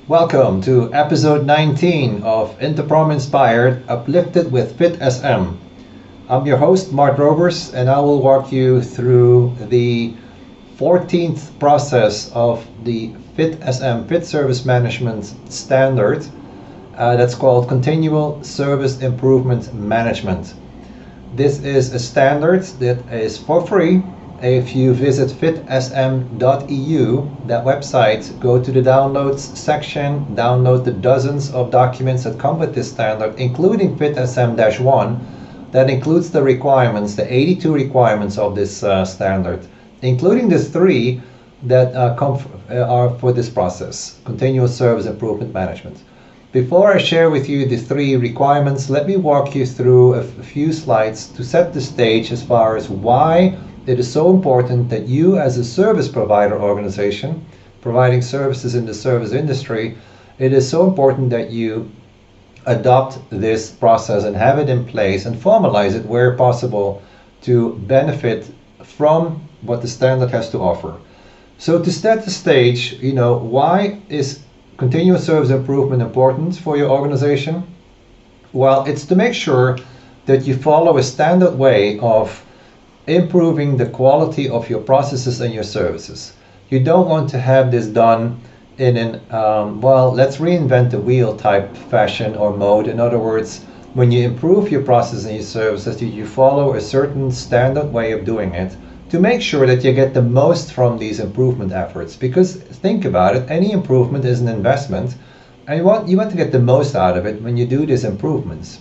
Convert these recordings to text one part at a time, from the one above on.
Welcome to episode 19 of INTERPROM Inspired Uplifted with FitSM. I'm your host, Mark Rovers, and I will walk you through the 14th process of the FitSM, Fit Service Management Standard, that's called Continual Service Improvement Management. This is a standard that is for free. If you visit fitsm.eu, that website, go to the downloads section, download the dozens of documents that come with this standard, including FitSM-1, that includes the requirements, the 82 requirements of this standard, including the three that are for this process, Continuous Service Improvement Management. Before I share with you the three requirements, let me walk you through a few slides to set the stage as far as why it is so important that you, as a service provider organization, providing services in the service industry, it is so important that you adopt this process and have it in place and formalize it where possible to benefit from what the standard has to offer. So to set the stage, why is continuous service improvement important for your organization? Well, it's to make sure that you follow a standard way of improving the quality of your processes and your services. You don't want to have this done in an, let's reinvent the wheel type fashion or mode. In other words, when you improve your processes and your services, you follow a certain standard way of doing it to make sure that you get the most from these improvement efforts. Because think about it, any improvement is an investment, and you want to get the most out of it when you do these improvements.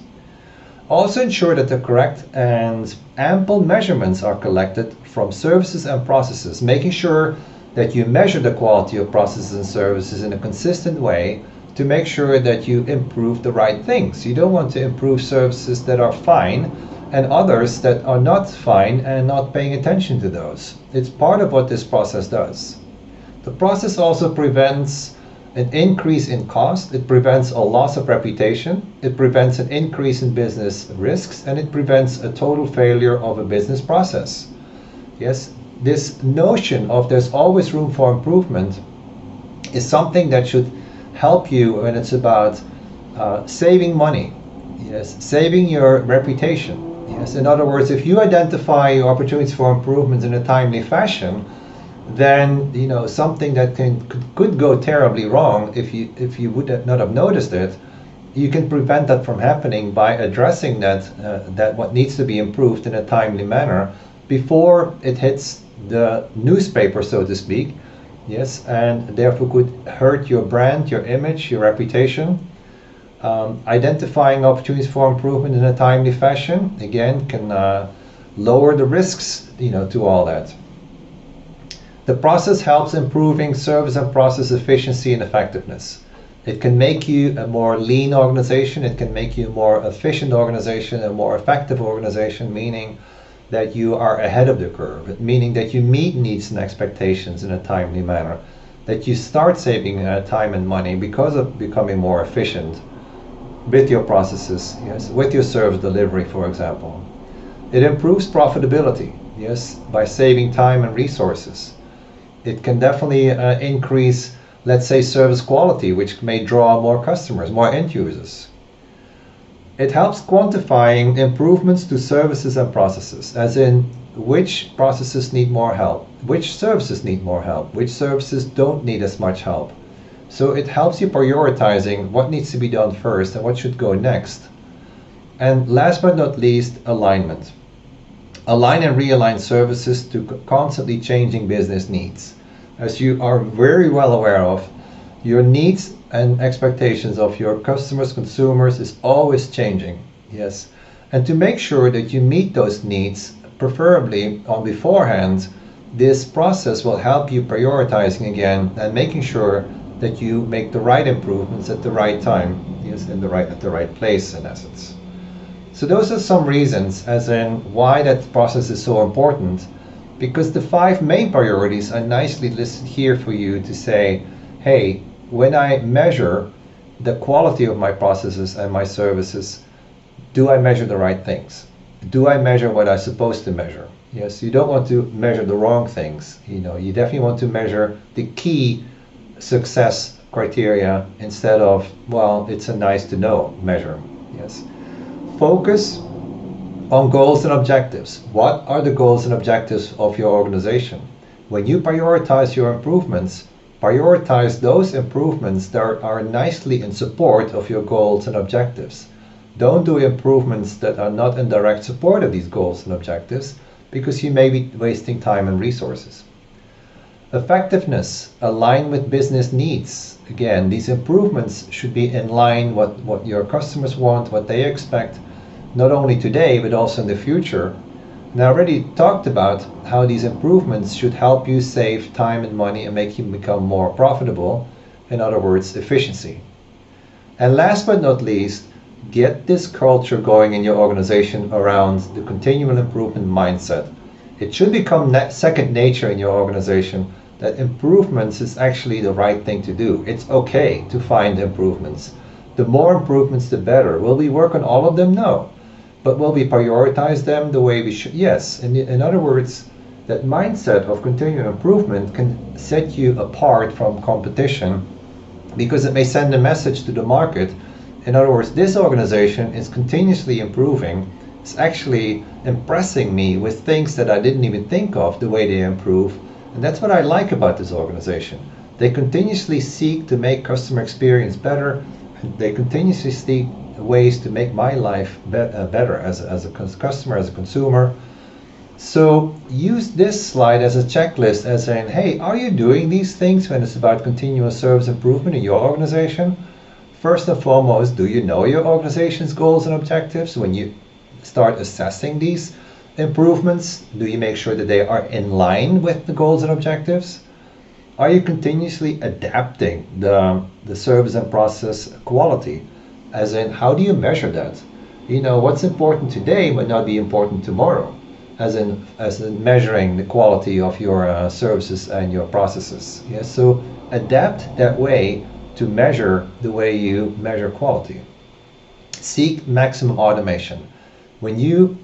Also ensure that the correct and ample measurements are collected from services and processes, making sure that you measure the quality of processes and services in a consistent way to make sure that you improve the right things. You don't want to improve services that are fine and others that are not fine and not paying attention to those. It's part of what this process does. The process also prevents an increase in cost, it prevents a loss of reputation, it prevents an increase in business risks, and it prevents a total failure of a business process. Yes, this notion of there's always room for improvement is something that should help you when it's about saving money, yes, saving your reputation. Yes, in other words, if you identify opportunities for improvements in a timely fashion, then something that could go terribly wrong if you would not have noticed it, you can prevent that from happening by addressing that what needs to be improved in a timely manner before it hits the newspaper, so to speak. Yes, and therefore could hurt your brand, your image, your reputation. Identifying opportunities for improvement in a timely fashion, again, can lower the risks to all that. The process helps improving service and process efficiency and effectiveness. It can make you a more lean organization, it can make you a more efficient organization, a more effective organization, meaning that you are ahead of the curve, meaning that you meet needs and expectations in a timely manner, that you start saving time and money because of becoming more efficient with your processes, yes, with your service delivery, for example. It improves profitability, yes, by saving time and resources. It can definitely increase, let's say, service quality, which may draw more customers, more end users. It helps quantifying improvements to services and processes, as in which processes need more help, which services need more help, which services don't need as much help. So it helps you prioritizing what needs to be done first and what should go next. And last but not least, alignment. Align and realign services to constantly changing business needs. As you are very well aware of, your needs and expectations of your customers, consumers is always changing. Yes. And to make sure that you meet those needs, preferably on beforehand, this process will help you prioritizing again and making sure that you make the right improvements at the right time, yes, at the right place in essence. So those are some reasons as in why that process is so important, because the 5 main priorities are nicely listed here for you to say, hey, when I measure the quality of my processes and my services, do I measure the right things? Do I measure what I'm supposed to measure? Yes, you don't want to measure the wrong things. You definitely want to measure the key success criteria instead of, well, it's a nice to know measure. Yes. Focus on goals and objectives. What are the goals and objectives of your organization? When you prioritize your improvements, prioritize those improvements that are nicely in support of your goals and objectives. Don't do improvements that are not in direct support of these goals and objectives, because you may be wasting time and resources. Effectiveness, align with business needs. Again, these improvements should be in line with what your customers want, what they expect, not only today, but also in the future. And I already talked about how these improvements should help you save time and money and make you become more profitable. In other words, efficiency. And last but not least, get this culture going in your organization around the continual improvement mindset. It should become second nature in your organization that improvements is actually the right thing to do. It's okay to find improvements. The more improvements, the better. Will we work on all of them? No. But will we prioritize them the way we should? Yes. In other words, that mindset of continual improvement can set you apart from competition, because it may send a message to the market. In other words, this organization is continuously improving. It's actually impressing me with things that I didn't even think of, the way they improve. And that's what I like about this organization. They continuously seek to make customer experience better. And they continuously seek ways to make my life better as a customer, as a consumer. So use this slide as a checklist, as saying, hey, are you doing these things when it's about continuous service improvement in your organization? First and foremost, do you know your organization's goals and objectives? When you start assessing these improvements, do you make sure that they are in line with the goals and objectives? Are you continuously adapting the service and process quality? As in, how do you measure that? You know, what's important today might not be important tomorrow, as in measuring the quality of your services and your processes. Yes, so adapt that way to measure the way you measure quality. Seek maximum automation. When you,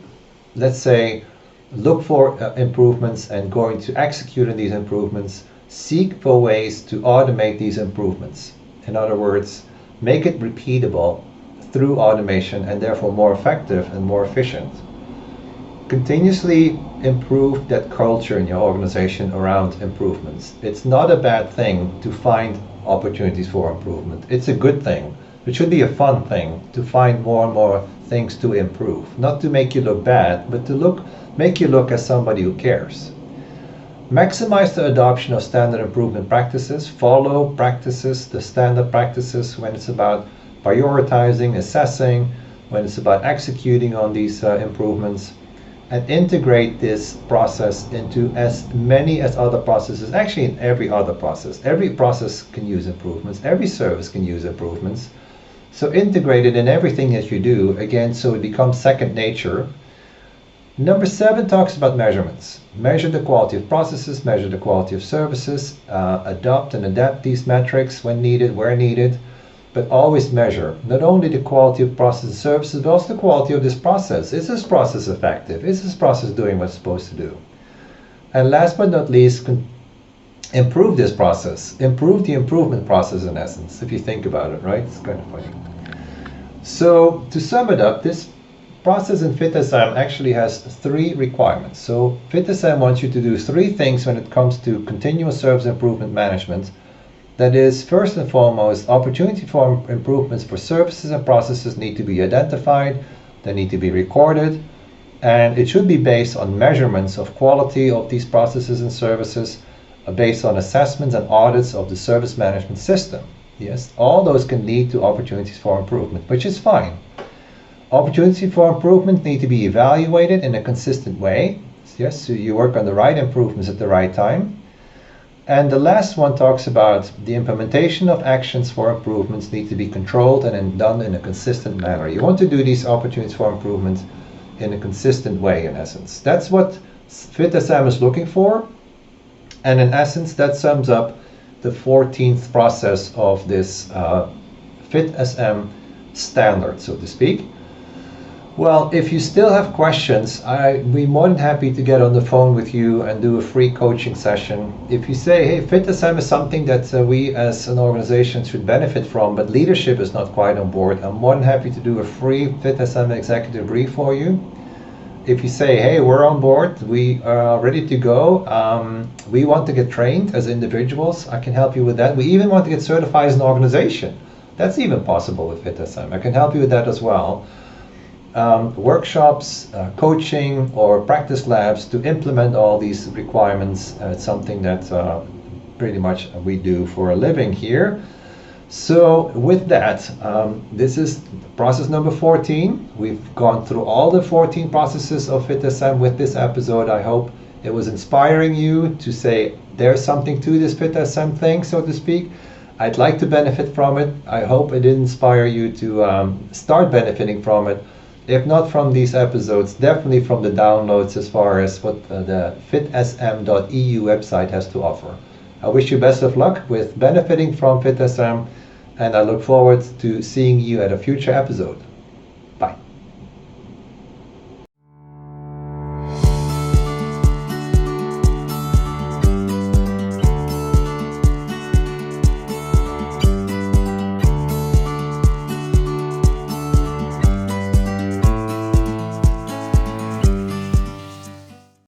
let's say, look for improvements and going to execute on these improvements, seek for ways to automate these improvements. In other words, make it repeatable through automation and therefore more effective and more efficient. Continuously improve that culture in your organization around improvements. It's not a bad thing to find opportunities for improvement. It's a good thing. It should be a fun thing to find more and more things to improve. Not to make you look bad, but to make you look as somebody who cares. Maximize the adoption of standard improvement practices. Follow practices, the standard practices, when it's about prioritizing, assessing, when it's about executing on these improvements. And integrate this process into as many as other processes, actually in every other process. Every process can use improvements, every service can use improvements. So integrate it in everything that you do, again, so it becomes second nature. Number 7 talks about measurements. Measure the quality of processes, measure the quality of services, adopt and adapt these metrics when needed, where needed. But always measure not only the quality of process and services, but also the quality of this process. Is this process effective? Is this process doing what it's supposed to do? And last but not least, improve this process. Improve the improvement process, in essence, if you think about it, right? It's kind of funny. So to sum it up, this process in FitSM actually has 3 requirements. So FitSM wants you to do 3 things when it comes to continual service improvement management. That is, first and foremost, opportunity for improvements for services and processes need to be identified, they need to be recorded, and it should be based on measurements of quality of these processes and services, based on assessments and audits of the service management system. Yes, all those can lead to opportunities for improvement, which is fine. Opportunities for improvement need to be evaluated in a consistent way. Yes, so you work on the right improvements at the right time. And the last one talks about the implementation of actions for improvements need to be controlled and done in a consistent manner. You want to do these opportunities for improvement in a consistent way, in essence. That's what FitSM is looking for. And in essence, that sums up the 14th process of this FitSM standard, so to speak. Well, if you still have questions, I'd be more than happy to get on the phone with you and do a free coaching session. If you say, hey, FitSM is something that we as an organization should benefit from, but leadership is not quite on board, I'm more than happy to do a free FitSM executive brief for you. If you say, hey, we're on board, we are ready to go, we want to get trained as individuals, I can help you with that. We even want to get certified as an organization. That's even possible with FitSM. I can help you with that as well. Workshops, coaching, or practice labs to implement all these requirements. It's something that pretty much we do for a living here. So with that, this is process number 14. We've gone through all the 14 processes of FitSM with this episode. I hope it was inspiring you to say there's something to this FitSM thing, so to speak. I'd like to benefit from it. I hope it did inspire you to start benefiting from it. If not from these episodes, definitely from the downloads as far as what the fitsm.eu website has to offer. I wish you best of luck with benefiting from FitSM, and I look forward to seeing you at a future episode.